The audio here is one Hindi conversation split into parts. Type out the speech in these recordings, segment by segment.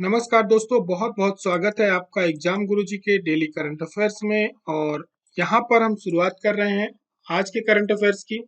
नमस्कार दोस्तों, बहुत बहुत स्वागत है आपका एग्जाम गुरुजी के डेली करंट अफेयर्स में। और यहाँ पर हम शुरुआत कर रहे हैं आज के करंट अफेयर्स की।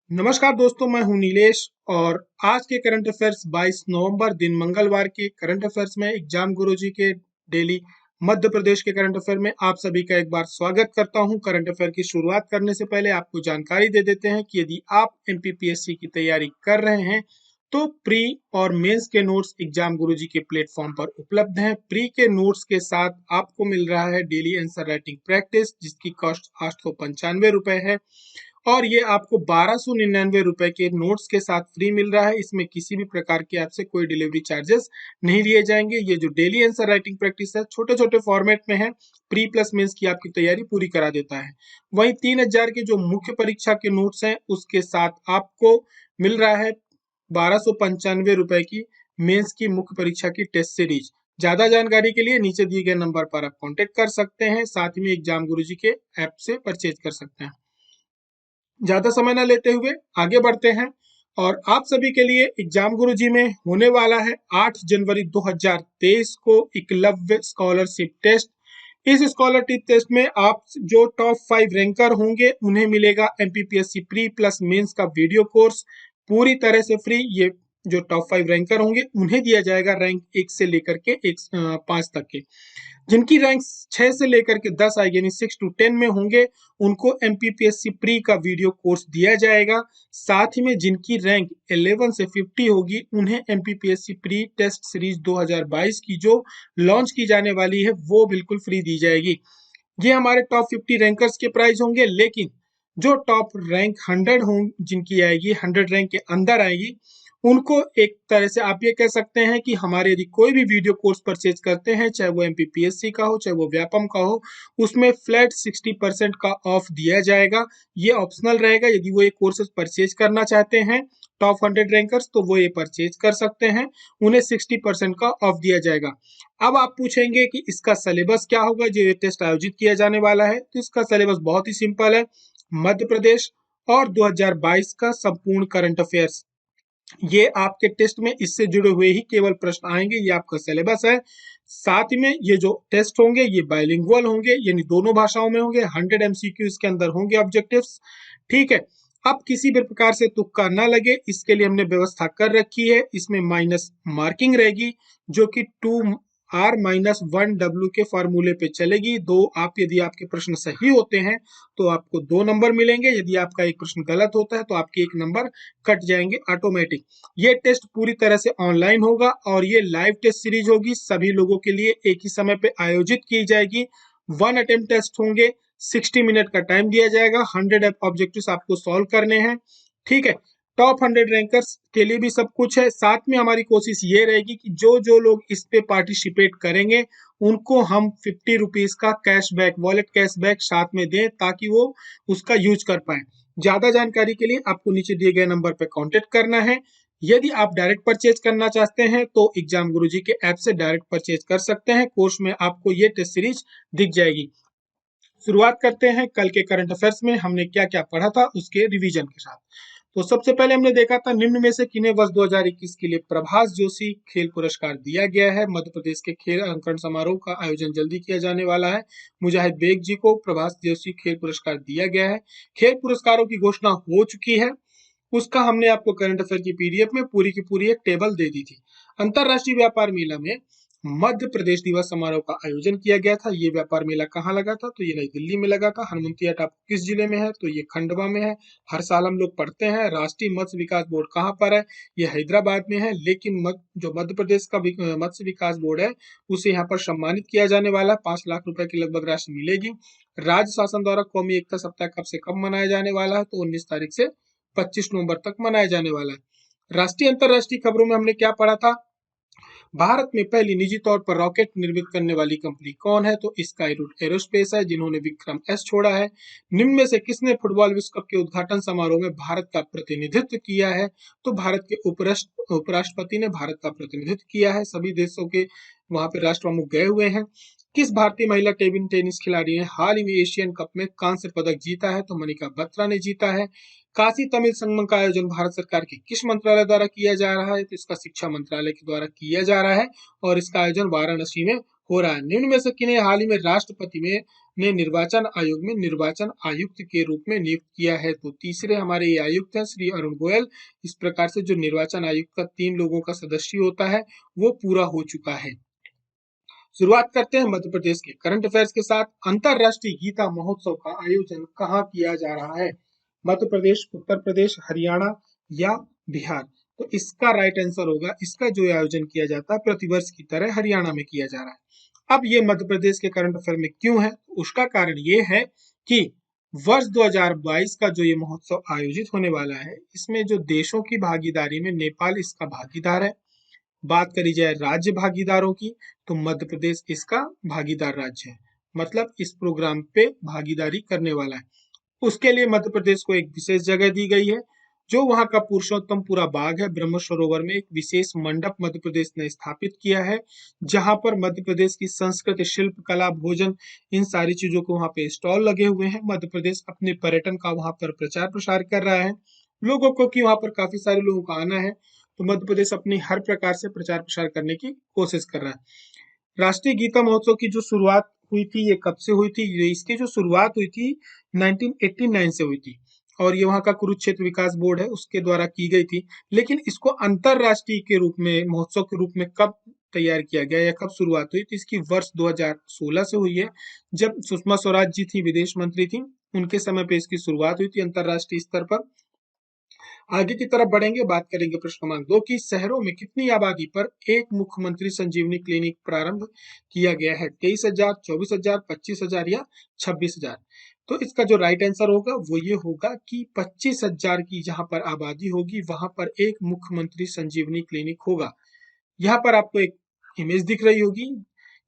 नमस्कार दोस्तों, मैं हूं नीलेश और आज के करंट अफेयर्स 22 नवंबर दिन मंगलवार के करंट अफेयर्स में एग्जाम गुरुजी के डेली मध्य प्रदेश के करंट अफेयर में आप सभी का एक बार स्वागत करता हूं। करंट अफेयर की शुरुआत करने से पहले आपको जानकारी दे देते हैं कि यदि आप एमपीपीएससी की तैयारी कर रहे हैं तो प्री और मेंस के नोट्स एग्जाम गुरुजी के प्लेटफॉर्म पर उपलब्ध हैं। प्री के नोट्स के साथ आपको मिल रहा है डेली आंसर राइटिंग प्रैक्टिस, जिसकी कॉस्ट 895 रुपए है और ये आपको 1299 रुपए के नोट्स के साथ फ्री मिल रहा है। इसमें किसी भी प्रकार के आपसे कोई डिलीवरी चार्जेस नहीं लिए जाएंगे। ये जो डेली आंसर राइटिंग प्रैक्टिस है, छोटे छोटे फॉर्मेट में है, प्री प्लस मेंस की आपकी तैयारी पूरी करा देता है। वहीं 3000 के जो मुख्य परीक्षा के नोट्स हैं उसके साथ आपको मिल रहा है 1295 रुपए की मेंस की मुख्य परीक्षा की टेस्ट सीरीज। ज्यादा जानकारी के लिए नीचे दिए गए नंबर पर आप कांटेक्ट कर सकते हैं, साथ ही में एग्जाम गुरुजी के ऐप से परचेज कर सकते हैं। ज्यादा समय न लेते हुए आगे बढ़ते हैं और आप सभी के लिए एग्जाम गुरुजी में होने वाला है 8 जनवरी 2023 को एकलव्य स्कॉलरशिप टेस्ट। इस स्कॉलरशिप टेस्ट में आप जो टॉप 5 रैंकर होंगे उन्हें मिलेगा एमपीपीएससी प्री प्लस मेंस का वीडियो कोर्स पूरी तरह से फ्री। ये जो टॉप 5 रैंकर होंगे उन्हें दिया जाएगा रैंक 1 से लेकर के 5 तक के। जिनकी रैंक 6 से लेकर के 10 आएगी यानी 6 to 10 में होंगे उनको एमपीपीएससी प्री का वीडियो कोर्स दिया जाएगा। साथ ही में जिनकी रैंक 11 से 50 होगी उन्हें एमपीपीएससी प्री टेस्ट सीरीज 2022 की जो लॉन्च की जाने वाली है वो बिल्कुल फ्री दी जाएगी। ये हमारे टॉप 50 रैंकर्स के प्राइस होंगे, लेकिन जो टॉप रैंक 100 हों जिनकी आएगी 100 रैंक के अंदर आएगी उनको एक तरह से आप ये कह सकते हैं कि हमारे यदि कोई भी वीडियो कोर्स परचेज करते हैं, चाहे वो एमपीपीएससी का हो चाहे वो व्यापम का हो, उसमें फ्लैट 60% का ऑफ दिया जाएगा। ये ऑप्शनल रहेगा। यदि वो ये कोर्सेज परचेज करना चाहते हैं टॉप 100 रैंकर्स तो वो ये परचेज कर सकते हैं, उन्हें 60% का ऑफ दिया जाएगा। अब आप पूछेंगे कि इसका सिलेबस क्या होगा जो ये टेस्ट आयोजित किया जाने वाला है। तो इसका सिलेबस बहुत ही सिंपल है। मध्य प्रदेश और 2022 का संपूर्ण करंट अफेयर्स, ये आपके टेस्ट में इससे जुड़े हुए ही केवल प्रश्न आएंगे। ये आपका सिलेबस है। साथ ही में ये जो टेस्ट होंगे ये बाइलिंगुअल होंगे, यानी दोनों भाषाओं में होंगे। 100 एमसीक्यू इसके अंदर होंगे, ऑब्जेक्टिव्स। ठीक है। अब किसी भी प्रकार से तुक्का ना लगे इसके लिए हमने व्यवस्था कर रखी है। इसमें माइनस मार्किंग रहेगी जो कि 2R-1W के फॉर्मूले पे चलेगी। दो आप यदि आपके प्रश्न सही होते हैं तो आपको 2 नंबर मिलेंगे, यदि आपका एक प्रश्न गलत होता है तो आपके 1 नंबर कट जाएंगे ऑटोमेटिक। ये टेस्ट पूरी तरह से ऑनलाइन होगा और ये लाइव टेस्ट सीरीज होगी, सभी लोगों के लिए एक ही समय पे आयोजित की जाएगी। 1 अटेम्प्ट टेस्ट होंगे, 60 मिनट का टाइम दिया जाएगा, 100 ऑब्जेक्टिव्स आपको सॉल्व करने हैं। ठीक है। टॉप 100 रैंकर्स के लिए भी सब कुछ है। साथ में हमारी कोशिश ये रहेगी कि जो जो लोग इस पे पार्टिसिपेट करेंगे उनको हम 50 रुपीज का कैशबैक, वॉलेट कैशबैक साथ में दें ताकि वो उसका यूज कर पाए। ज्यादा जानकारी के लिए आपको नीचे दिए गए नंबर पर कांटेक्ट करना है। यदि आप डायरेक्ट परचेज करना चाहते हैं तो एग्जाम गुरुजी के ऐप से डायरेक्ट परचेज कर सकते हैं। कोर्स में आपको ये टेस्ट सीरीज दिख जाएगी। शुरुआत करते हैं कल के करंट अफेयर्स में हमने क्या क्या पढ़ा था उसके रिवीजन के साथ। तो सबसे पहले हमने देखा था निम्न में से किन्हें वर्ष 2021 के लिए प्रभास जोशी खेल पुरस्कार दिया गया है। मध्य प्रदेश के खेल अंकरण समारोह का आयोजन जल्दी किया जाने वाला है। मुजाहिद बेग जी को प्रभास जोशी खेल पुरस्कार दिया गया है। खेल पुरस्कारों की घोषणा हो चुकी है, उसका हमने आपको करंट अफेयर की पीडीएफ में पूरी की पूरी एक टेबल दे दी थी। अंतरराष्ट्रीय व्यापार मेला में मध्य प्रदेश दिवस समारोह का आयोजन किया गया था। ये व्यापार मेला कहाँ लगा था? तो ये नई दिल्ली में लगा था। हनुमंतिया टापू किस जिले में है? तो ये खंडवा में है। हर साल हम लोग पढ़ते हैं। राष्ट्रीय मत्स्य विकास बोर्ड कहाँ पर है? ये हैदराबाद में है। लेकिन जो मध्य प्रदेश का मत्स्य विकास बोर्ड है उसे यहाँ पर सम्मानित किया जाने वाला है। 5 लाख रुपए की लगभग राशि मिलेगी। राज्य शासन द्वारा कौमी एकता सप्ताह कब से कब मनाया जाने वाला है? तो 19 तारीख से 25 नवंबर तक मनाया जाने वाला है। राष्ट्रीय अंतरराष्ट्रीय खबरों में हमने क्या पढ़ा था? भारत में पहली निजी तौर पर रॉकेट निर्मित करने वाली कंपनी कौन है? तो स्काई रूट एरोस्पेस है, जिन्होंने विक्रम एस छोड़ा है। निम्न में से किसने फुटबॉल विश्व कप के उद्घाटन समारोह में भारत का प्रतिनिधित्व किया है? तो भारत के उपराष्ट्रपति ने भारत का प्रतिनिधित्व किया है। सभी देशों के वहां पे राष्ट्र प्रमुख गए हुए हैं। किस भारतीय महिला टेबल टेनिस खिलाड़ी ने हाल ही में एशियन कप में कांस्य पदक जीता है? तो मनिका बत्रा ने जीता है। काशी तमिल संगम का आयोजन भारत सरकार के किस मंत्रालय द्वारा किया जा रहा है? तो इसका शिक्षा मंत्रालय के द्वारा किया जा रहा है और इसका आयोजन वाराणसी में हो रहा है। निम्न में से किन्हें हाल ही में राष्ट्रपति ने निर्वाचन आयोग में निर्वाचन आयुक्त के रूप में नियुक्त किया है? तो तीसरे हमारे ये आयुक्त हैं श्री अरुण गोयल। इस प्रकार से जो निर्वाचन आयुक्त का 3 लोगों का सदस्य होता है वो पूरा हो चुका है। शुरुआत करते हैं मध्य प्रदेश के करंट अफेयर्स के साथ। अंतरराष्ट्रीय गीता महोत्सव का आयोजन कहाँ किया जा रहा है? मध्य प्रदेश, उत्तर प्रदेश, हरियाणा या बिहार? तो इसका राइट आंसर होगा, इसका जो आयोजन किया जाता है प्रतिवर्ष की तरह हरियाणा में किया जा रहा है। अब ये मध्य प्रदेश के करंट अफेयर में क्यों है? उसका कारण ये है कि वर्ष 2022 का जो ये महोत्सव आयोजित होने वाला है, इसमें जो देशों की भागीदारी में नेपाल इसका भागीदार है। बात करी जाए राज्य भागीदारों की, तो मध्य प्रदेश इसका भागीदार राज्य है, मतलब इस प्रोग्राम पे भागीदारी करने वाला है। उसके लिए मध्य प्रदेश को एक विशेष जगह दी गई है, जो वहां का पुरुषोत्तमपुरा बाग है। ब्रह्म सरोवर में एक विशेष मंडप मध्य प्रदेश ने स्थापित किया है, जहां पर मध्य प्रदेश की संस्कृति, शिल्प कला, भोजन, इन सारी चीजों को वहां पे स्टॉल लगे हुए हैं। मध्य प्रदेश अपने पर्यटन का वहां पर प्रचार प्रसार कर रहा है लोगों को, कि वहां पर काफी सारे लोगों का आना है, तो मध्य प्रदेश अपनी हर प्रकार से प्रचार प्रसार करने की कोशिश कर रहा है। राष्ट्रीय गीता महोत्सव की जो शुरुआत हुई थी, ये कब से हुई थी? ये इसकी जो शुरुआत हुई थी 1989 से हुई थी और ये वहाँ का कुरुक्षेत्र विकास बोर्ड है उसके द्वारा की गई थी। लेकिन इसको अंतरराष्ट्रीय के रूप में, महोत्सव के रूप में कब तैयार किया गया या कब शुरुआत हुई? तो इसकी वर्ष 2016 से हुई है, जब सुषमा स्वराज जी थी, विदेश मंत्री थी, उनके समय पे इसकी शुरुआत हुई थी अंतरराष्ट्रीय स्तर पर। आगे की तरफ बढ़ेंगे, बात करेंगे प्रश्न क्रमांक 2 की शहरों में कितनी आबादी पर एक मुख्यमंत्री संजीवनी क्लिनिक प्रारंभ किया गया है? 23,000, 24,000, 25,000 या 26,000? तो इसका जो राइट आंसर होगा वो ये होगा कि 25,000 की जहां पर आबादी होगी वहां पर एक मुख्यमंत्री संजीवनी क्लिनिक होगा। यहाँ पर आपको एक इमेज दिख रही होगी,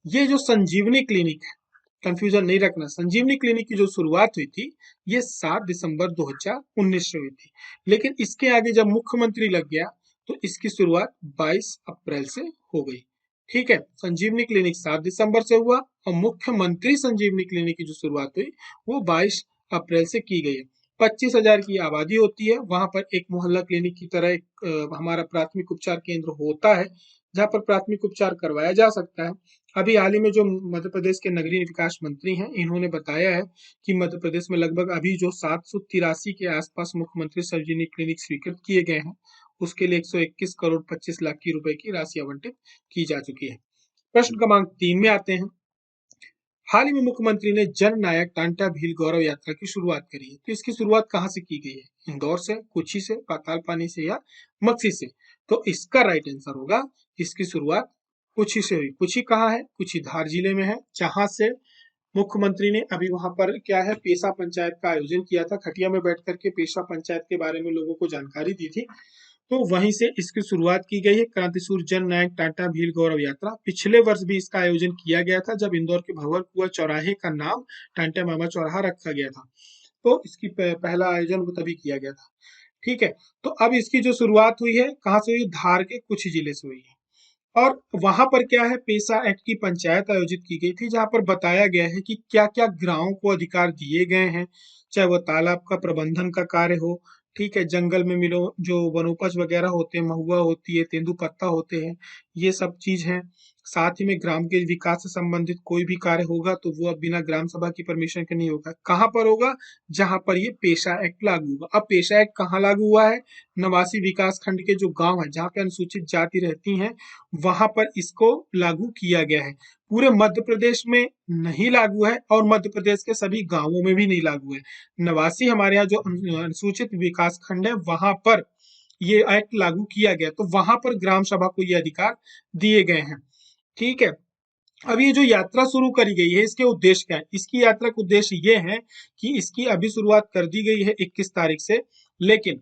ये जो संजीवनी क्लिनिक है, कंफ्यूजन नहीं रखना, संजीवनी क्लिनिक की जो शुरुआत हुई थी ये 7 दिसंबर 2019 से हुई थी, लेकिन इसके आगे जब मुख्यमंत्री लग गया तो इसकी शुरुआत 22 अप्रैल से हो गई। ठीक है, संजीवनी क्लिनिक 7 दिसंबर से हुआ और मुख्यमंत्री संजीवनी क्लिनिक की जो शुरुआत हुई वो 22 अप्रैल से की गई है। 25,000 की आबादी होती है, वहां पर एक मोहल्ला क्लिनिक की तरह एक हमारा प्राथमिक उपचार केंद्र होता है, जहाँ पर प्राथमिक उपचार करवाया जा सकता है। अभी हाल ही में जो मध्य प्रदेश के नगरीय विकास मंत्री हैं, इन्होंने बताया है कि मध्य प्रदेश में लगभग अभी जो 783 के आसपास मुख्यमंत्री संजीवनी क्लिनिक स्वीकृत किए गए हैं, उसके लिए 121 करोड़ 25 लाख की रुपए की राशि आवंटित की जा चुकी है। प्रश्न क्रमांक 3 में आते हैं। हाल ही में मुख्यमंत्री ने जननायक टांटा भील गौरव यात्रा की शुरुआत करी है, तो इसकी शुरुआत कहाँ से की गई है? इंदौर से, कुची से, पाताल पानी से या मक्सी से? तो इसका राइट आंसर होगा, इसकी शुरुआत कुची से हुई। कुची कहाँ है? कुची धार जिले में है, जहां से मुख्यमंत्री ने अभी वहां पर क्या है, पेशा पंचायत का आयोजन किया था। खटिया में बैठ करके पेशा पंचायत के बारे में लोगों को जानकारी दी थी, तो वहीं से इसकी शुरुआत की गई है। क्रांतिसूर जन नायक टाटा भील गौरव यात्रा पिछले वर्ष भी इसका आयोजन किया गया था, जब इंदौर के भंवर कुआं चौराहे का नाम टाटा मामा चौराहा रखा गया था, तो इसकी पहला आयोजन वो तभी किया गया था। ठीक है, तो अब इसकी जो शुरुआत हुई है कहाँ से हुई? धार के कुछ जिले से हुई है। और वहां पर क्या है, पेशा एक्ट की पंचायत आयोजित की गई थी, जहां पर बताया गया है कि क्या क्या ग्रामों को अधिकार दिए गए हैं, चाहे वो तालाब का प्रबंधन का कार्य हो, ठीक है, जंगल में मिलो जो वनोपज वगैरह होते हैं, महुआ होती है, तेंदुपत्ता होते हैं, ये सब चीज है। साथ ही में ग्राम के विकास से संबंधित कोई भी कार्य होगा तो वो अब बिना ग्राम सभा की परमिशन के नहीं होगा। कहाँ पर होगा? जहां पर ये पेशा एक्ट लागू होगा। अब पेशा एक्ट कहाँ लागू हुआ है? नवासी विकास खंड के जो गांव है जहाँ पे अनुसूचित जाति रहती हैं, वहां पर इसको लागू किया गया है। पूरे मध्य प्रदेश में नहीं लागू है और मध्य प्रदेश के सभी गांवों में भी नहीं लागू है। नवासी हमारे यहाँ जो अनुसूचित विकास खंड है वहां पर ये एक्ट लागू किया गया, तो वहां पर ग्राम सभा को ये अधिकार दिए गए हैं। ठीक है, अब ये जो यात्रा शुरू करी गई है इसके उद्देश्य क्या है? इसकी यात्रा का उद्देश्य ये है कि इसकी अभी शुरुआत कर दी गई है 21 तारीख से, लेकिन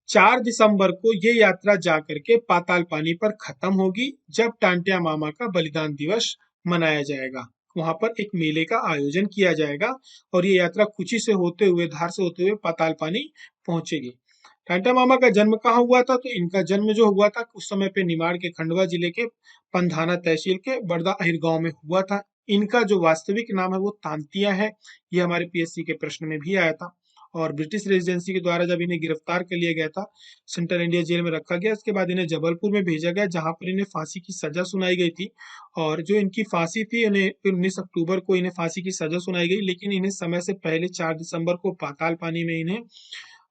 4 दिसंबर को ये यात्रा जा करके पाताल पानी पर खत्म होगी, जब टांटिया मामा का बलिदान दिवस मनाया जाएगा। वहां पर एक मेले का आयोजन किया जाएगा और ये यात्रा कुची से होते हुए, धार से होते हुए पाताल पानी पहुंचेगी। टांटिया मामा का जन्म कहाँ हुआ था? तो इनका जन्म जो हुआ था उस समय पे निमाड़ के खंडवा जिले के पंधाना तहसील के बड़दा अहिर गांव में हुआ था। इनका जो वास्तविक नाम है वो तांतिया है। ये हमारे पीएससी के प्रश्न में भी आया था। और ब्रिटिश रेजिडेंसी के द्वारा जब इन्हें गिरफ्तार कर लिया गया था, सेंट्रल इंडिया जेल में रखा गया, उसके बाद इन्हें जबलपुर में भेजा गया, जहां पर इन्हें फांसी की सजा सुनाई गई थी। और जो इनकी फांसी थी, इन्हें 19 अक्टूबर को इन्हें फांसी की सजा सुनाई गई, लेकिन इन्हें समय से पहले 4 दिसंबर को पाताल पानी में इन्हें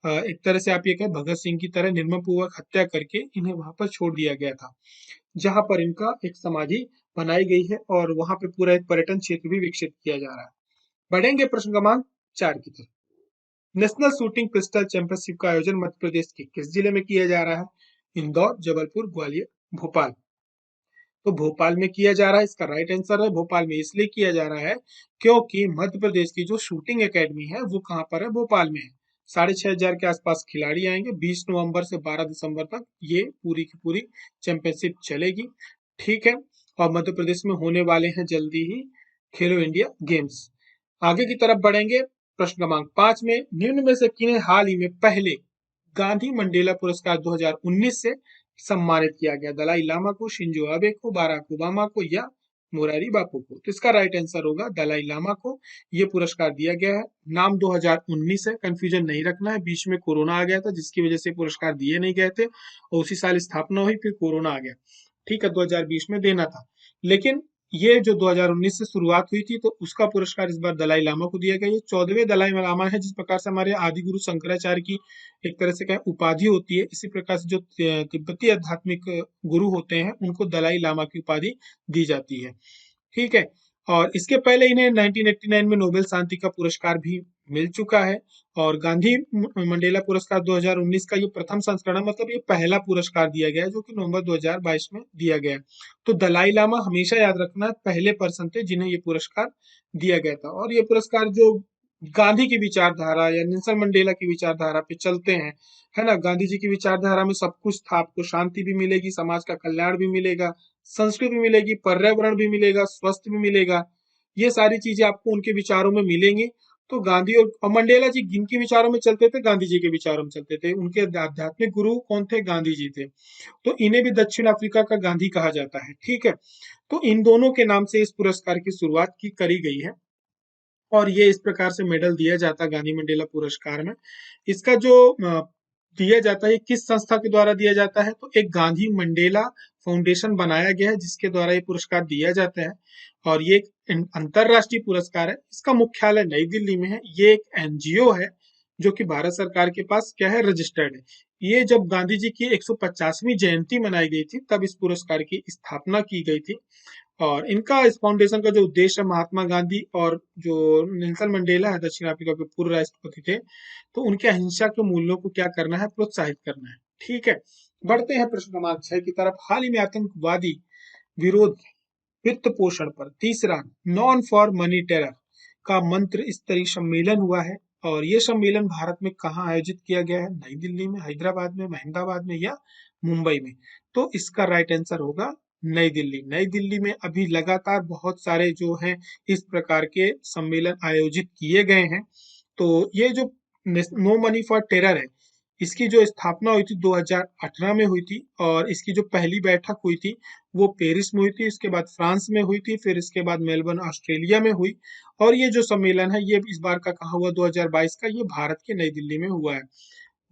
एक तरह से आप ये कहें भगत सिंह की तरह निर्ममपूर्वक हत्या करके इन्हें वहां पर छोड़ दिया गया था, जहां पर इनका एक समाधि बनाई गई है और वहां पे पूरा एक पर्यटन क्षेत्र भी विकसित किया जा रहा है। बढ़ेंगे प्रश्न क्रमांक 4 की तरफ। नेशनल शूटिंग पिस्टल चैंपियनशिप का आयोजन मध्य प्रदेश के किस जिले में किया जा रहा है? इंदौर, जबलपुर, ग्वालियर, भोपाल। तो भोपाल में किया जा रहा है, इसका राइट आंसर है। भोपाल में इसलिए किया जा रहा है क्योंकि मध्य प्रदेश की जो शूटिंग एकेडमी है वो कहाँ पर है? भोपाल में है। 6,500 के आसपास खिलाड़ी आएंगे। 20 नवंबर से 12 दिसंबर तक ये पूरी की पूरी चैंपियनशिप चलेगी। ठीक है। और मध्य प्रदेश में होने वाले हैं जल्दी ही खेलो इंडिया गेम्स। आगे की तरफ बढ़ेंगे। प्रश्न क्रमांक 5 में निम्न में से किन्हें हाल ही में पहले गांधी मंडेला पुरस्कार 2019 से सम्मानित किया गया? दलाई लामा को, शिंजो आबे को, बाराक ओबामा को या मोरारी बापू को? तो इसका राइट आंसर होगा दलाई लामा को ये पुरस्कार दिया गया है। नाम 2019 है, कंफ्यूजन नहीं रखना है। बीच में कोरोना आ गया था जिसकी वजह से पुरस्कार दिए नहीं गए थे और उसी साल स्थापना हुई, फिर कोरोना आ गया। ठीक है, 2020 में देना था, लेकिन ये जो 2019 से शुरुआत हुई थी तो उसका पुरस्कार इस बार दलाई लामा को दिया गया। ये 14वें दलाई लामा है। जिस प्रकार से हमारे आदि गुरु शंकराचार्य की एक तरह से क्या उपाधि होती है, इसी प्रकार से जो तिब्बती आध्यात्मिक गुरु होते हैं उनको दलाई लामा की उपाधि दी जाती है। ठीक है। और इसके पहले इन्हें 1989 में नोबेल शांति का पुरस्कार भी मिल चुका है। और गांधी मंडेला पुरस्कार 2019 का ये प्रथम संस्करण है, मतलब ये पहला पुरस्कार दिया गया है जो कि नवंबर 2022 में दिया गया है। तो दलाई लामा हमेशा याद रखना पहले पर्सन थे जिन्हें ये पुरस्कार दिया गया था। और ये पुरस्कार जो गांधी की विचारधारा या नेल्सन मंडेला की विचारधारा पे चलते हैं, है ना, गांधी जी की विचारधारा में सब कुछ था। आपको शांति भी मिलेगी, समाज का कल्याण भी मिलेगा, संस्कृति भी मिलेगी, पर्यावरण भी मिलेगा, स्वास्थ्य भी मिलेगा। ये सारी चीजें आपको उनके विचारों में मिलेंगी। तो गांधी और मंडेला जी जिनके विचारों में चलते थे, गांधी जी के विचारों में चलते थे। उनके आध्यात्मिक गुरु कौन थे? गांधी जी थे। तो इन्हें भी दक्षिण अफ्रीका का गांधी कहा जाता है। ठीक है। तो इन दोनों के नाम से इस पुरस्कार की शुरुआत की करी गई है और ये इस प्रकार से मेडल दिया जाता है गांधी मंडेला पुरस्कार में। इसका जो दिया जाता है, किस संस्था के द्वारा दिया जाता है? तो एक गांधी मंडेला फाउंडेशन बनाया गया है जिसके द्वारा ये पुरस्कार दिया जाता है। और ये एक अंतरराष्ट्रीय पुरस्कार है। इसका मुख्यालय नई दिल्ली में है। ये एक एनजीओ है जो कि भारत सरकार के पास क्या है? रजिस्टर्ड है। ये जब गांधी जी की 150वीं जयंती मनाई गई थी तब इस पुरस्कार की स्थापना की गई थी। और इनका इस फाउंडेशन का जो उद्देश्य है, महात्मा गांधी और जो नेल्सन मंडेला है दक्षिण अफ्रीका के पूर्व राष्ट्रपति थे, तो उनके अहिंसा के मूल्यों को क्या करना है? प्रोत्साहित करना है। ठीक है। बढ़ते हैं प्रश्न क्रमांक 6 की तरफ। हाल ही में आतंकवादी विरोध वित्त पोषण पर तीसरा नॉन फॉर मनी टेरर का मंत्र स्तरीय सम्मेलन हुआ है। और ये सम्मेलन भारत में कहाँ आयोजित किया गया है? नई दिल्ली में, हैदराबाद में, अहमदाबाद में या मुंबई में? तो इसका राइट आंसर होगा नई दिल्ली। नई दिल्ली में अभी लगातार बहुत सारे जो हैं इस प्रकार के सम्मेलन आयोजित किए गए हैं। तो ये जो नो मनी फॉर टेरर है, इसकी जो स्थापना हुई थी 2018 में हुई थी और इसकी जो पहली बैठक हुई थी वो पेरिस में हुई थी, इसके बाद फ्रांस में हुई थी, फिर इसके बाद मेलबर्न ऑस्ट्रेलिया में हुई। और ये जो सम्मेलन है ये इस बार का कहाँ हुआ? 2022 का, ये भारत के नई दिल्ली में हुआ है।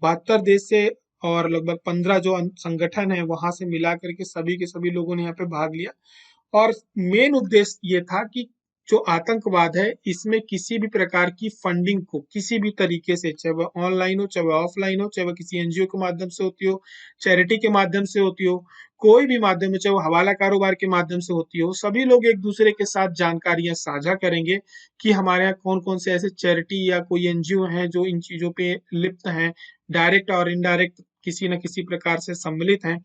72 देश से और लगभग 15 जो संगठन है वहां से मिला करके सभी के सभी लोगों ने यहाँ पे भाग लिया। और मेन उद्देश्य ये था कि जो आतंकवाद है इसमें किसी भी प्रकार की फंडिंग को किसी भी तरीके से, चाहे वह ऑनलाइन हो, चाहे वह ऑफलाइन हो, चाहे वह किसी एनजीओ के माध्यम से होती हो, चैरिटी के माध्यम से होती हो, कोई भी माध्यम हो, चाहे वो हवाला कारोबार के माध्यम से होती हो, सभी लोग एक दूसरे के साथ जानकारियां साझा करेंगे कि हमारे यहाँ कौन कौन से ऐसे चैरिटी या कोई एनजीओ हैं जो इन चीजों पे लिप्त हैं, डायरेक्ट और इनडायरेक्ट किसी न किसी प्रकार से सम्मिलित हैं।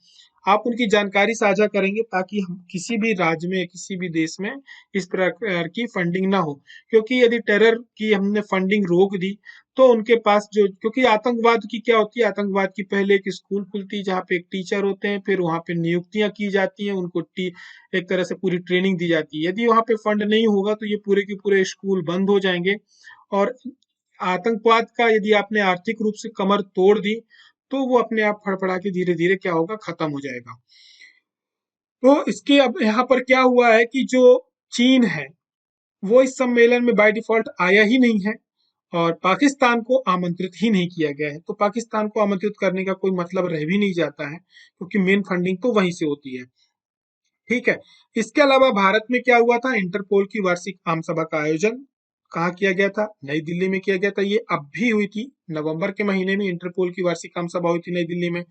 आप उनकी जानकारी साझा करेंगे ताकि हम किसी भी राज्य में, किसी भी देश में इस प्रकार की फंडिंग ना हो। क्योंकि यदि टेरर की हमने फंडिंग रोक दी तो उनके पास जो, क्योंकि आतंकवाद की क्या होती है, आतंकवाद की पहले एक स्कूल खुलती है जहाँ पे एक टीचर होते हैं, फिर वहाँ पे नियुक्तियां की जाती हैं, उनको एक तरह से पूरी ट्रेनिंग दी जाती है। यदि वहाँ पे फंड नहीं होगा तो ये पूरे के पूरे स्कूल बंद हो जाएंगे। और आतंकवाद का यदि आपने आर्थिक रूप से कमर तोड़ दी तो वो अपने आप फड़फड़ा के धीरे धीरे क्या होगा, खत्म हो जाएगा। तो इसके अब यहाँ पर क्या हुआ है कि जो चीन है वो इस सम्मेलन में बाय डिफॉल्ट आया ही नहीं है और पाकिस्तान को आमंत्रित ही नहीं किया गया है। तो पाकिस्तान को आमंत्रित करने का कोई मतलब रह भी नहीं जाता है क्योंकि मेन फंडिंग तो वहीं से होती है। ठीक है। इसके अलावा भारत में क्या हुआ था, इंटरपोल की वार्षिक आम सभा का आयोजन कहाँ किया गया था, नई दिल्ली में किया गया था। ये अब भी हुई थी, नवंबर के महीने में इंटरपोल की वार्षिक आम सभा हुई थी नई दिल्ली में।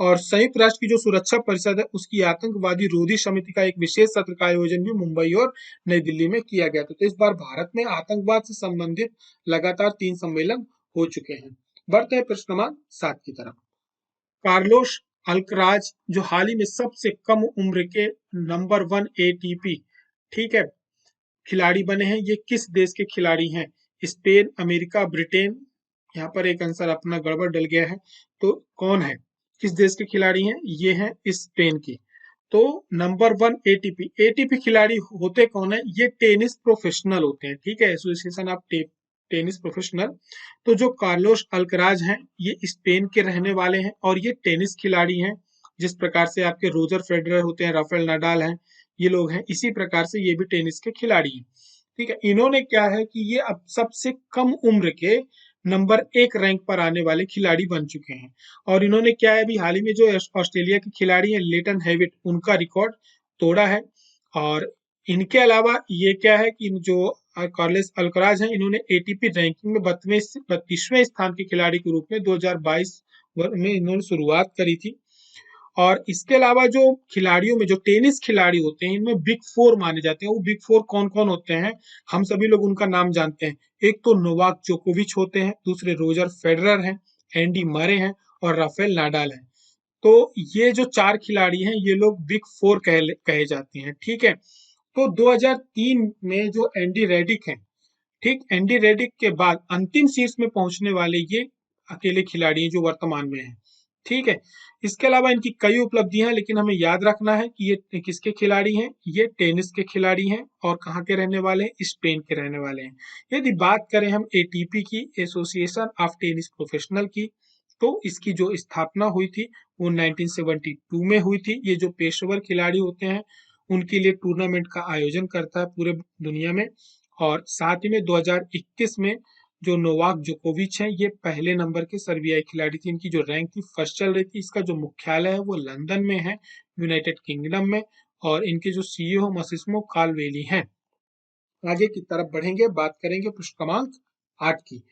और संयुक्त राष्ट्र की जो सुरक्षा परिषद है उसकी आतंकवादी रोधी समिति का एक विशेष सत्र का आयोजन भी मुंबई और नई दिल्ली में किया गया था। तो इस बार भारत में आतंकवाद से संबंधित लगातार 3 सम्मेलन हो चुके हैं। बढ़ते हैं प्रश्न क्रमांक 7 की तरफ। कार्लोस अल्कराज जो हाल ही में सबसे कम उम्र के नंबर 1 एटीपी, ठीक है, खिलाड़ी बने हैं, ये किस देश के खिलाड़ी हैं? Spain, America, Britain. यहाँ पर एक आंसर अपना गड़बड़ डल गया है, तो कौन है, किस देश के खिलाड़ी हैं? ये हैं स्पेन के। तो नंबर 1 एटीपी, एटीपी खिलाड़ी होते कौन है? ये टेनिस प्रोफेशनल होते हैं, ठीक है, एसोसिएशन ऑफ टेनिस प्रोफेशनल। तो जो कार्लोस अल्कराज हैं ये स्पेन के रहने वाले हैं और ये टेनिस खिलाड़ी हैं। जिस प्रकार से आपके रोजर फेडरर होते हैं, राफेल नडाल हैं, ये लोग हैं, इसी प्रकार से ये भी टेनिस के खिलाड़ी हैं। ठीक है, इन्होंने क्या है कि ये अब सबसे कम उम्र के नंबर 1 रैंक पर आने वाले खिलाड़ी बन चुके हैं। और इन्होंने क्या है, अभी हाल ही में जो ऑस्ट्रेलिया के खिलाड़ी हैं लेटन हेविट, उनका रिकॉर्ड तोड़ा है। और इनके अलावा ये क्या है कि जो कार्लोस अल्कराज हैं, इन्होंने एटीपी रैंकिंग में 32वें स्थान के खिलाड़ी के रूप में 2022 में इन्होंने शुरुआत करी थी। और इसके अलावा जो खिलाड़ियों में, जो टेनिस खिलाड़ी होते हैं, इनमें बिग फोर माने जाते हैं। वो बिग फोर कौन कौन होते हैं, हम सभी लोग उनका नाम जानते हैं। एक तो नोवाक जोकोविच होते हैं, दूसरे रोजर फेडरर हैं, एंडी मरे हैं और राफेल नाडाल हैं। तो ये जो 4 खिलाड़ी हैं ये लोग बिग फोर कहे जाते हैं। ठीक है। तो 2003 में जो एंडी रेडिक हैं, ठीक, एंडी रेडिक के बाद अंतिम शीर्ष में पहुंचने वाले ये अकेले खिलाड़ी हैं जो वर्तमान में हैं। ठीक है। इसके अलावा इनकी कई उपलब्धियां हैं, लेकिन हमें याद रखना है कि ये किसके खिलाड़ी हैं, ये टेनिस के खिलाड़ी हैं और कहाँ के रहने वाले हैं, स्पेन के रहने वाले हैं। यदि बात करें हम एटीपी की, एसोसिएशन ऑफ टेनिस प्रोफेशनल की, तो इसकी जो स्थापना हुई थी वो 1972 में हुई थी। ये जो पेशेवर खिलाड़ी होते हैं उनके लिए टूर्नामेंट का आयोजन करता है पूरे दुनिया में। और साथ ही में 2021 में जो नोवाक जोकोविच हैं ये पहले नंबर के सर्बियाई खिलाड़ी थे। इनकी जो रैंक थी फर्स्ट चल रही थी। इसका जो मुख्यालय है वो लंदन में है, यूनाइटेड किंगडम में। और इनके जो सीईओ मसिस्मो कालवेली हैं। आगे की तरफ बढ़ेंगे, बात करेंगे प्रश्न क्रमांक 8 की।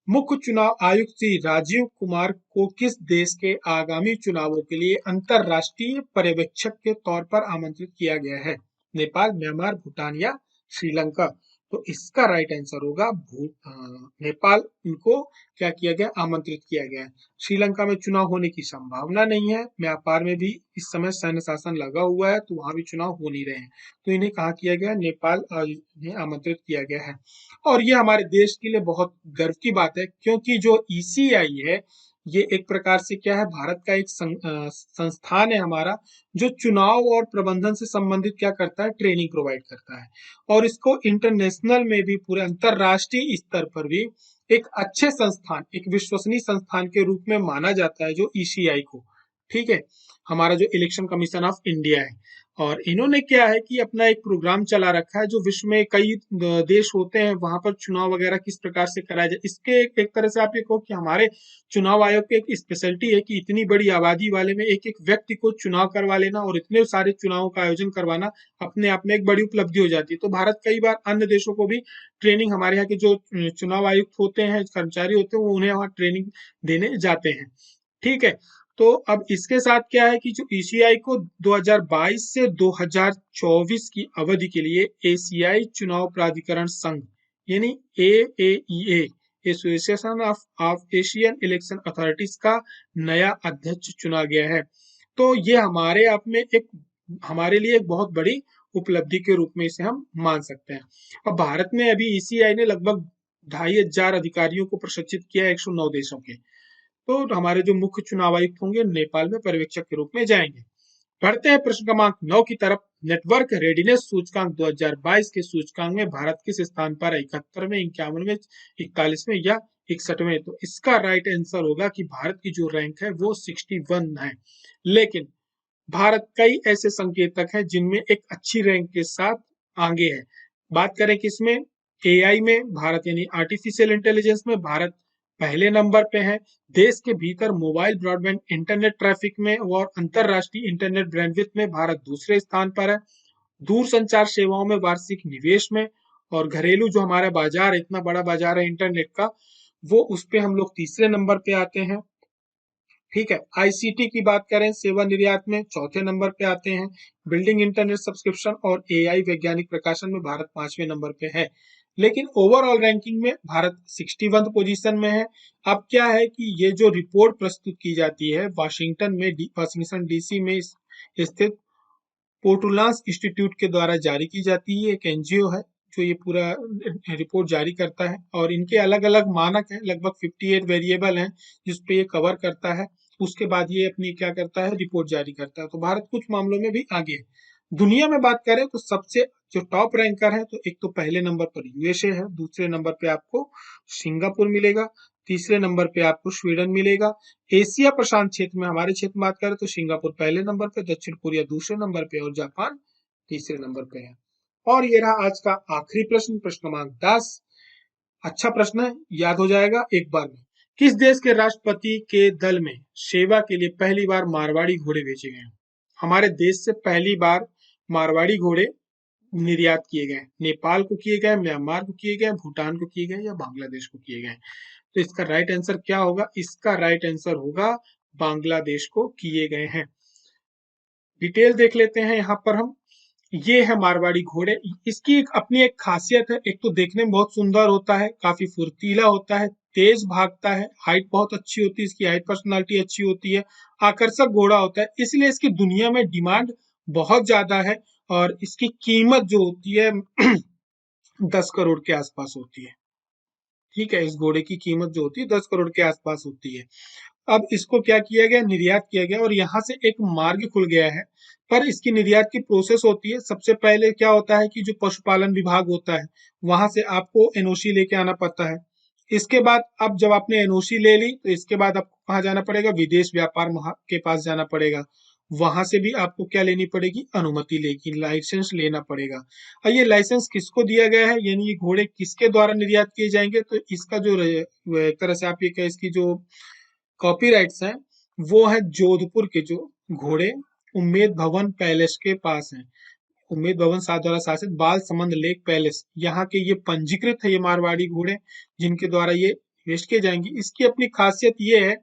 मुख्य चुनाव आयुक्त श्री राजीव कुमार को किस देश के आगामी चुनावों के लिए अंतरराष्ट्रीय पर्यवेक्षक के तौर पर आमंत्रित किया गया है? नेपाल, म्यांमार, भूटान या श्रीलंका? तो इसका राइट आंसर होगा नेपाल। इनको क्या किया गया, आमंत्रित किया गया है। श्रीलंका में चुनाव होने की संभावना नहीं है। म्यांमार में भी इस समय सैन्य शासन लगा हुआ है तो वहां भी चुनाव हो नहीं रहे हैं। तो इन्हें कहा किया गया, नेपाल इन्हें आमंत्रित किया गया है। और ये हमारे देश के लिए बहुत गर्व की बात है क्योंकि जो ईसीआई है ये एक प्रकार से क्या है, भारत का एक संस्थान है हमारा, जो चुनाव और प्रबंधन से संबंधित क्या करता है, ट्रेनिंग प्रोवाइड करता है। और इसको इंटरनेशनल में भी, पूरे अंतरराष्ट्रीय स्तर पर भी एक अच्छे संस्थान, एक विश्वसनीय संस्थान के रूप में माना जाता है जो ईसीआई को। ठीक है, हमारा जो इलेक्शन कमीशन ऑफ इंडिया है। और इन्होंने क्या है कि अपना एक प्रोग्राम चला रखा है जो विश्व में कई देश होते हैं वहां पर चुनाव वगैरह किस प्रकार से कराया जाए। इसके एक तरह से आप ये कहो कि हमारे चुनाव आयोग की एक स्पेशलिटी है कि इतनी बड़ी आबादी वाले में एक एक व्यक्ति को चुनाव करवा लेना और इतने सारे चुनावों का आयोजन करवाना अपने आप में एक बड़ी उपलब्धि हो जाती है। तो भारत कई बार अन्य देशों को भी ट्रेनिंग, हमारे यहाँ के जो चुनाव आयुक्त होते हैं, कर्मचारी होते हैं, वो उन्हें वहाँ ट्रेनिंग देने जाते हैं। ठीक है। तो अब इसके साथ क्या है कि जो ईसीआई को 2022 से 2024 की अवधि के लिए एशियाई चुनाव प्राधिकरण संघ यानी AAEA, association of Asian election authorities का नया अध्यक्ष चुना गया है। तो ये हमारे लिए एक बहुत बड़ी उपलब्धि के रूप में इसे हम मान सकते हैं। अब भारत में अभी ईसीआई ने लगभग 2500 अधिकारियों को प्रशिक्षित किया है 109 देशों के। तो हमारे जो मुख्य चुनाव आयुक्त होंगे नेपाल में पर्यवेक्षक के रूप में जाएंगे। बढ़ते हैं प्रश्न क्रमांक 9 की तरफ। नेटवर्क रेडिनेस सूचकांक 2022 के सूचकांक में भारत किस स्थान पर है? 71वें, 51वें, 41वें या 61वें? तो इसका राइट आंसर होगा कि भारत की जो रैंक है वो 61 है। लेकिन भारत कई ऐसे संकेतक हैं जिनमें एक अच्छी रैंक के साथ आगे है। बात करें किसमें? एआई में भारत यानी आर्टिफिशियल इंटेलिजेंस में भारत पहले नंबर पे है। देश के भीतर मोबाइल ब्रॉडबैंड इंटरनेट ट्रैफिक में और अंतरराष्ट्रीय इंटरनेट बैंडविड्थ में भारत दूसरे स्थान पर है। दूरसंचार सेवाओं में वार्षिक निवेश में और घरेलू जो हमारा बाजार है, इतना बड़ा बाजार है इंटरनेट का, वो उस पे हम लोग तीसरे नंबर पे आते हैं। ठीक है। आईसीटी की बात करें सेवा निर्यात में चौथे नंबर पे आते हैं। बिल्डिंग इंटरनेट सब्सक्रिप्शन और एआई वैज्ञानिक प्रकाशन में भारत 5वें नंबर पे है। लेकिन ओवरऑल रैंकिंग में भारत 61 पोजीशन में है। अब क्या है कि ये जो रिपोर्ट प्रस्तुत की जाती है वाशिंगटन डीसी में स्थित पोर्टुलांस इंस्टीट्यूट के द्वारा जारी की जाती है। एक एनजीओ है जो ये पूरा रिपोर्ट जारी करता है और इनके अलग अलग मानक हैं, लगभग 58 वेरिएबल हैं जिसपे ये कवर करता है। उसके बाद ये अपनी क्या करता है, रिपोर्ट जारी करता है। तो भारत कुछ मामलों में भी आगे है। दुनिया में बात करें तो सबसे जो टॉप रैंकर है, तो एक तो पहले नंबर पर यूएसए है, दूसरे नंबर पे आपको सिंगापुर मिलेगा, तीसरे नंबर पे आपको स्वीडन मिलेगा। एशिया प्रशांत क्षेत्र में हमारे क्षेत्र में बात करें तो सिंगापुर पहले नंबर पे, दक्षिण कोरिया दूसरे नंबर पे और जापान तीसरे नंबर पे है। और ये रहा आज का आखिरी प्रश्न, प्रश्न क्रमांक 10। अच्छा प्रश्न है, याद हो जाएगा एक बार में। किस देश के राष्ट्रपति के दल में सेवा के लिए पहली बार मारवाड़ी घोड़े भेजे गए? हमारे देश से पहली बार मारवाड़ी घोड़े निर्यात किए गए। नेपाल को किए गए, म्यांमार को किए गए, भूटान को किए गए या बांग्लादेश को किए गए? तो इसका राइट आंसर क्या होगा? इसका राइट आंसर होगा बांग्लादेश को किए गए हैं। डिटेल देख लेते हैं यहाँ पर हम। ये है मारवाड़ी घोड़े। इसकी एक अपनी एक खासियत है, एक तो देखने में बहुत सुंदर होता है, काफी फुर्तीला होता है, तेज भागता है, हाइट बहुत अच्छी होती है, इसकी हाइट पर्सनालिटी अच्छी होती है, आकर्षक घोड़ा होता है, इसलिए इसकी दुनिया में डिमांड बहुत ज्यादा है और इसकी कीमत जो होती है 10 करोड़ के आसपास होती है। ठीक है, इस घोड़े की कीमत जो होती है 10 करोड़ के आसपास होती है। अब इसको क्या किया गया, निर्यात किया गया और यहाँ से एक मार्ग खुल गया है। पर इसकी निर्यात की प्रोसेस होती है, सबसे पहले क्या होता है कि जो पशुपालन विभाग होता है वहां से आपको एनओसी लेके आना पड़ता है। इसके बाद अब जब आपने एनओसी ले ली तो इसके बाद आपको कहाँ जाना पड़ेगा, विदेश व्यापार के पास जाना पड़ेगा। वहां से भी आपको क्या लेनी पड़ेगी, अनुमति लेगी, लाइसेंस लेना पड़ेगा। और ये लाइसेंस किसको दिया गया है, यानी ये घोड़े किसके द्वारा निर्यात किए जाएंगे? तो इसका जो एक तरह से आप ये कहें, इसकी जो कॉपीराइट्स हैं वो है जोधपुर के जो घोड़े उम्मेद भवन पैलेस के पास हैं। उम्मेद भवन साथ द्वारा शासित बाल समंद लेक पैलेस, यहाँ के ये पंजीकृत है, ये मारवाड़ी घोड़े जिनके द्वारा ये पेश किए जाएंगे। इसकी अपनी खासियत ये है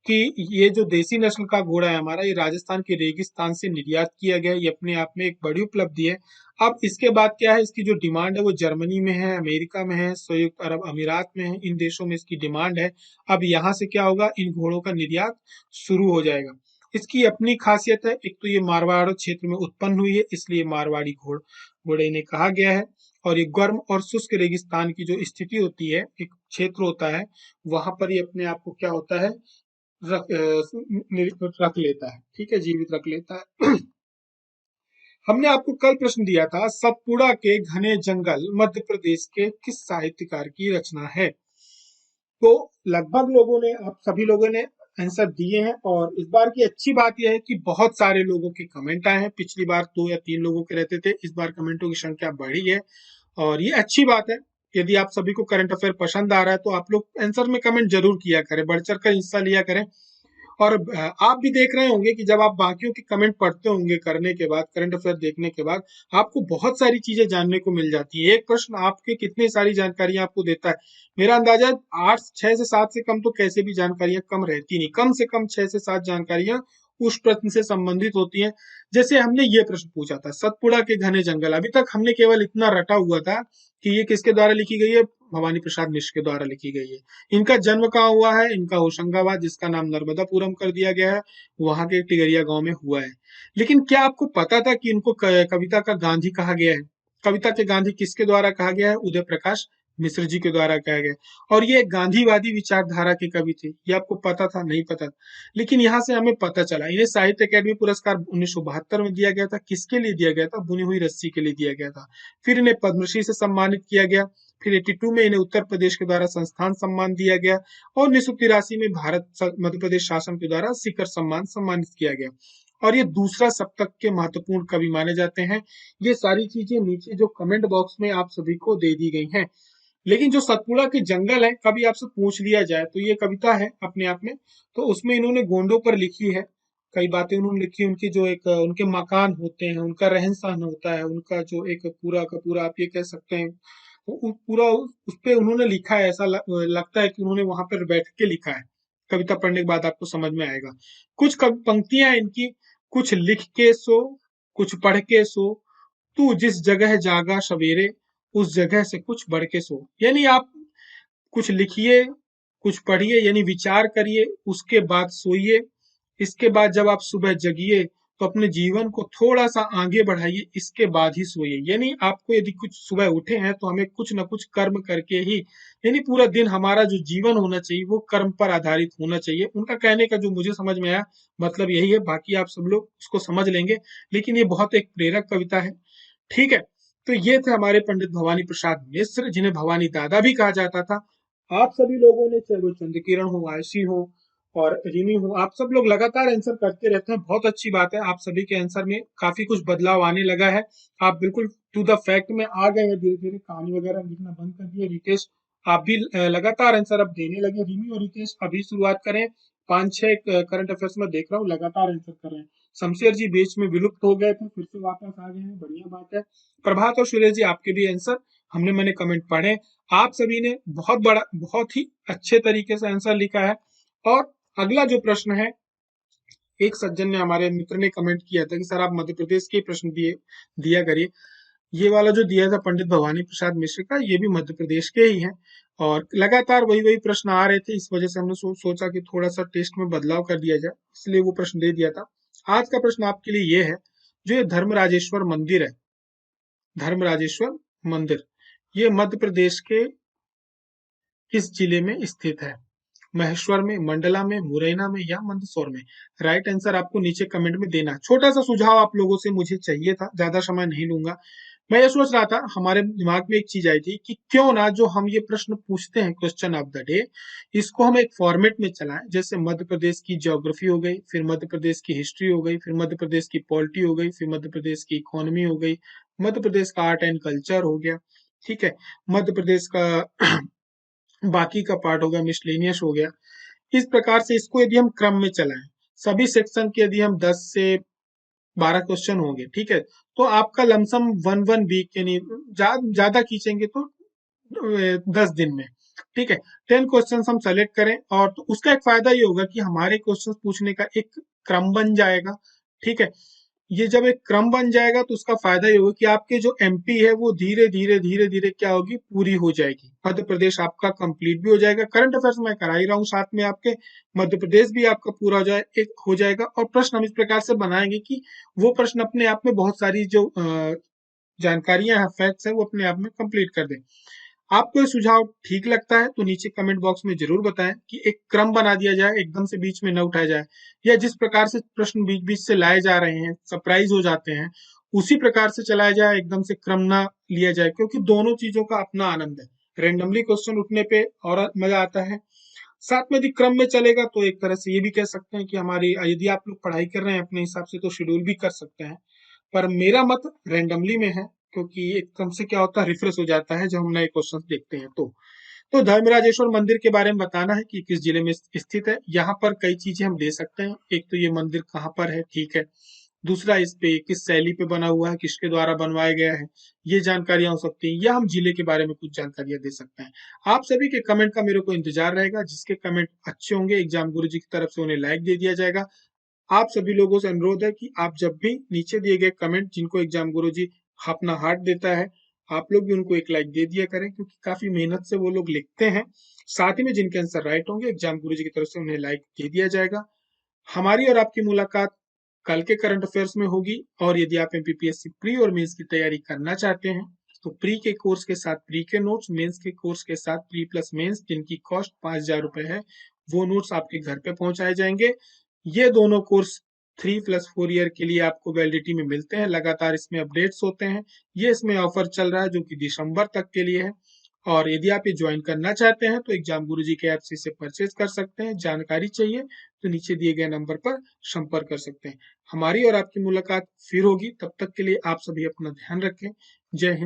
कि ये जो देसी नस्ल का घोड़ा है हमारा, ये राजस्थान के रेगिस्तान से निर्यात किया गया, ये अपने आप में एक बड़ी उपलब्धि है। अब इसके बाद क्या है, इसकी जो डिमांड है वो जर्मनी में है, अमेरिका में है, संयुक्त अरब अमीरात में है, इन देशों में इसकी डिमांड है। अब यहाँ से क्या होगा, इन घोड़ों का निर्यात शुरू हो जाएगा। इसकी अपनी खासियत है, एक तो ये मारवाड़ क्षेत्र में उत्पन्न हुई है इसलिए मारवाड़ी घोड़े इन्हें कहा गया है। और ये गर्म और शुष्क रेगिस्तान की जो स्थिति होती है, एक क्षेत्र होता है, वहां पर ये अपने आप को क्या होता है, रख लेता है। ठीक है, जीवित रख लेता है। हमने आपको कल प्रश्न दिया था, सतपुड़ा के घने जंगल मध्य प्रदेश के किस साहित्यकार की रचना है? तो लगभग लोगों ने, आप सभी लोगों ने आंसर दिए हैं और इस बार की अच्छी बात यह है कि बहुत सारे लोगों के कमेंट आए हैं। पिछली बार 2 या 3 लोगों के रहते थे, इस बार कमेंटों की संख्या बढ़ी है और ये अच्छी बात है। यदि आप सभी को करंट अफेयर पसंद आ रहा है तो आप लोग आंसर में कमेंट जरूर किया करें, बढ़ चढ़ कर हिस्सा लिया करें। और आप भी देख रहे होंगे कि जब आप बाकियों के कमेंट पढ़ते होंगे करने के बाद, करंट अफेयर देखने के बाद, आपको बहुत सारी चीजें जानने को मिल जाती है। एक प्रश्न आपके कितनी सारी जानकारियां आपको देता है। मेरा अंदाजा है 6 से 7 से कम तो कैसे भी जानकारियां कम रहती नहीं, कम से कम 6 से 7 जानकारियां उस प्रश्न से संबंधित होती हैं। जैसे हमने ये प्रश्न पूछा था, सतपुड़ा के घने जंगल, अभी तक हमने केवल इतना रटा हुआ था कि ये किसके द्वारा लिखी गई है, भवानी प्रसाद मिश्र के द्वारा लिखी गई है। इनका जन्म कहाँ हुआ है? इनका होशंगाबाद, जिसका नाम नर्मदापुरम कर दिया गया है, वहां के टिगरिया गांव में हुआ है। लेकिन क्या आपको पता था कि इनको कविता का गांधी कहा गया है? कविता के गांधी किसके द्वारा कहा गया है? उदय प्रकाश मिश्र जी के द्वारा कहा गया है। और ये गांधीवादी विचारधारा के कवि थे। ये आपको पता था? नहीं पता था। लेकिन यहाँ से हमें पता चला, इन्हें साहित्य अकादमी पुरस्कार 1972 में दिया गया था। किसके लिए दिया गया था? बुनी हुई रस्सी के लिए दिया गया था। फिर इन्हें पद्मश्री से सम्मानित किया गया। फिर 82 में इन्हें उत्तर प्रदेश के द्वारा संस्थान सम्मान दिया गया और 1983 में भारत मध्य प्रदेश शासन के द्वारा शिखर सम्मान सम्मानित किया गया। और ये दूसरा सप्तक के महत्वपूर्ण कवि माने जाते हैं। ये सारी चीजें नीचे जो कमेंट बॉक्स में आप सभी को दे दी गई हैं। लेकिन जो सतपुड़ा के जंगल है, कभी आपसे पूछ लिया जाए तो ये कविता है अपने आप में, तो उसमें इन्होंने गोंडों पर लिखी है। कई बातें उन्होंने लिखी, उनकी जो एक उनके मकान होते हैं, उनका रहन सहन होता है, उनका जो एक पूरा का पूरा आप ये कह सकते हैं, तो पूरा उस पे उन्होंने लिखा है। ऐसा लगता है कि उन्होंने वहां पर बैठ के लिखा है। कविता पढ़ने के बाद आपको समझ में आएगा। कुछ पंक्तियां इनकी, कुछ लिख के सो, कुछ पढ़ के सो, तू जिस जगह जागा सवेरे, उस जगह से कुछ बढ़ के सो। यानी आप कुछ लिखिए, कुछ पढ़िए, यानी विचार करिए, उसके बाद सोइए। इसके बाद जब आप सुबह जगिए तो अपने जीवन को थोड़ा सा आगे बढ़ाइए, इसके बाद ही सोइए। यानी आपको यदि कुछ सुबह उठे हैं तो हमें कुछ ना कुछ कर्म करके ही, यानी पूरा दिन हमारा जो जीवन होना चाहिए वो कर्म पर आधारित होना चाहिए। उनका कहने का जो मुझे समझ में आया मतलब यही है, बाकी आप सब लोग उसको समझ लेंगे। लेकिन ये बहुत एक प्रेरक कविता है। ठीक है, तो ये थे हमारे पंडित भवानी प्रसाद मिश्र, जिन्हें भवानी दादा भी कहा जाता था। आप सभी लोगों ने, चाहे वो चंद्रकिरण हो, आयशी हो और रिमी हो, आप सब लोग लगातार आंसर करते रहते हैं। बहुत अच्छी बात है, आप सभी के आंसर में काफी कुछ बदलाव आने लगा है। आप बिल्कुल टू द फैक्ट में आ गए हैं, धीरे धीरे कहानी वगैरह लिखना बंद कर दिए। रितेश, आप भी लगातार आंसर अब देने लगे। रिमी और रितेश अभी शुरुआत करें, 5-6 करंट अफेयर्स में देख रहा हूँ लगातार आंसर कर रहे हैं। शमशेर जी बीच में विलुप्त हो गए थे, फिर से वापस आ गए हैं, बढ़िया बात है। प्रभात और सुरेश जी, आपके भी आंसर मैंने कमेंट पढ़े। आप सभी ने बहुत ही अच्छे तरीके से आंसर लिखा है। और अगला जो प्रश्न है, एक सज्जन ने, हमारे मित्र ने कमेंट किया था कि सर आप मध्य प्रदेश के प्रश्न दिया करिए। ये वाला जो दिया था पंडित भवानी प्रसाद मिश्र का, ये भी मध्य प्रदेश के ही है। और लगातार वही वही प्रश्न आ रहे थे, इस वजह से हमने सोचा कि थोड़ा सा टेस्ट में बदलाव कर दिया जाए, इसलिए वो प्रश्न दे दिया था। आज का प्रश्न आपके लिए ये है, जो ये धर्मराजेश्वर मंदिर है, धर्मराजेश्वर मंदिर, ये मध्य प्रदेश के किस जिले में स्थित है? महेश्वर में, मंडला में, मुरैना में या मंदसौर में? राइट आंसर आपको नीचे कमेंट में देना। छोटा सा सुझाव आप लोगों से मुझे चाहिए था, ज्यादा समय नहीं लूंगा। मैं ये सोच रहा था, हमारे दिमाग में एक चीज आई थी कि क्यों ना जो हम ये प्रश्न पूछते हैं, क्वेश्चन ऑफ द डे, इसको हम एक फॉर्मेट में चलाएं। जैसे मध्य प्रदेश की ज्योग्राफी हो गई, फिर मध्य प्रदेश की हिस्ट्री हो गई, फिर मध्य प्रदेश की पॉलिटी हो गई, फिर मध्य प्रदेश की इकोनॉमी हो गई, मध्य प्रदेश का आर्ट एंड कल्चर हो गया, ठीक है, मध्य प्रदेश का बाकी का पार्ट हो गया, मिसलेनियस हो गया। इस प्रकार से इसको यदि हम क्रम में चलाएं, सभी सेक्शन के यदि हम 10 से 12 क्वेश्चन होंगे, ठीक है, तो आपका लमसम 1 वीक, यानी ज्यादा खींचेंगे तो 10 दिन में, ठीक है, 10 क्वेश्चन हम सेलेक्ट करें। और तो उसका एक फायदा ये होगा कि हमारे क्वेश्चन पूछने का एक क्रम बन जाएगा, ठीक है। ये जब एक क्रम बन जाएगा तो उसका फायदा ये होगा कि आपके जो एमपी है वो धीरे धीरे क्या होगी, पूरी हो जाएगी। मध्य प्रदेश आपका कंप्लीट भी हो जाएगा। करंट अफेयर्स मैं करा ही रहा हूँ साथ में आपके, मध्य प्रदेश भी आपका पूरा हो जाएगा। और प्रश्न हम इस प्रकार से बनाएंगे कि वो प्रश्न अपने आप में बहुत सारी जो जानकारियां हैं, फैक्ट्स हैं, वो अपने आप में कंप्लीट कर दें। आपको ये सुझाव ठीक लगता है तो नीचे कमेंट बॉक्स में जरूर बताएं कि एक क्रम बना दिया जाए, एकदम से बीच में न उठाया जाए, या जिस प्रकार से प्रश्न बीच बीच से लाए जा रहे हैं, सरप्राइज हो जाते हैं, उसी प्रकार से चलाया जाए, एकदम से क्रम ना लिया जाए, क्योंकि दोनों चीजों का अपना आनंद है। रेंडमली क्वेश्चन उठने पे और मजा आता है, साथ में यदि क्रम में चलेगा तो एक तरह से ये भी कह सकते हैं कि हमारी, यदि आप लोग पढ़ाई कर रहे हैं अपने हिसाब से तो शेड्यूल भी कर सकते हैं। पर मेरा मत रैंडमली में है, क्योंकि एकदम से क्या होता है, रिफ्रेश हो जाता है जब हम नए क्वेश्चन देखते हैं। तो धर्मराजेश्वर मंदिर के बारे में बताना है कि किस जिले में स्थित है। यहाँ पर कई चीजें हम दे सकते हैं। एक तो ये मंदिर कहाँ पर है, ठीक है। दूसरा, इस पे किस शैली पे बना हुआ है, किसके द्वारा बनवाया गया है, ये जानकारियां हो सकती हैं। या हम जिले के बारे में कुछ जानकारियां दे सकते हैं। आप सभी के कमेंट का मेरे को इंतजार रहेगा। जिसके कमेंट अच्छे होंगे, एग्जाम गुरु जी की तरफ से उन्हें लाइक दे दिया जाएगा। आप सभी लोगों से अनुरोध है कि आप जब भी नीचे दिए गए कमेंट, जिनको एग्जाम गुरु जी अपना हार्ट देता है, आप लोग भी उनको एक लाइक दे दिया करें, क्योंकि काफी मेहनत से वो लोग लिखते हैं। साथ ही में जिनके आंसर राइट होंगे एग्जाम गुरुजी की तरफ से उन्हें लाइक दे दिया जाएगा। हमारी और आपकी मुलाकात कल के करंट अफेयर्स में होगी। और यदि आप एमपीपीएससी प्री और मेंस की तैयारी करना चाहते हैं तो प्री के कोर्स के साथ प्री के नोट्स, मेंस के कोर्स के साथ प्री प्लस मेंस, जिनकी कॉस्ट 5,000 रुपए है, वो नोट्स आपके घर पे पहुंचाए जाएंगे। ये दोनों कोर्स 3+4 ईयर के लिए आपको वैलिडिटी में मिलते हैं, लगातार इसमें अपडेट्स होते हैं। ये इसमें ऑफर चल रहा है जो कि दिसंबर तक के लिए है। और यदि आप ये ज्वाइन करना चाहते हैं तो एग्जाम गुरुजी के ऐप से इसे परचेज कर सकते हैं। जानकारी चाहिए तो नीचे दिए गए नंबर पर संपर्क कर सकते हैं। हमारी और आपकी मुलाकात फिर होगी, तब तक के लिए आप सभी अपना ध्यान रखें। जय हिंद।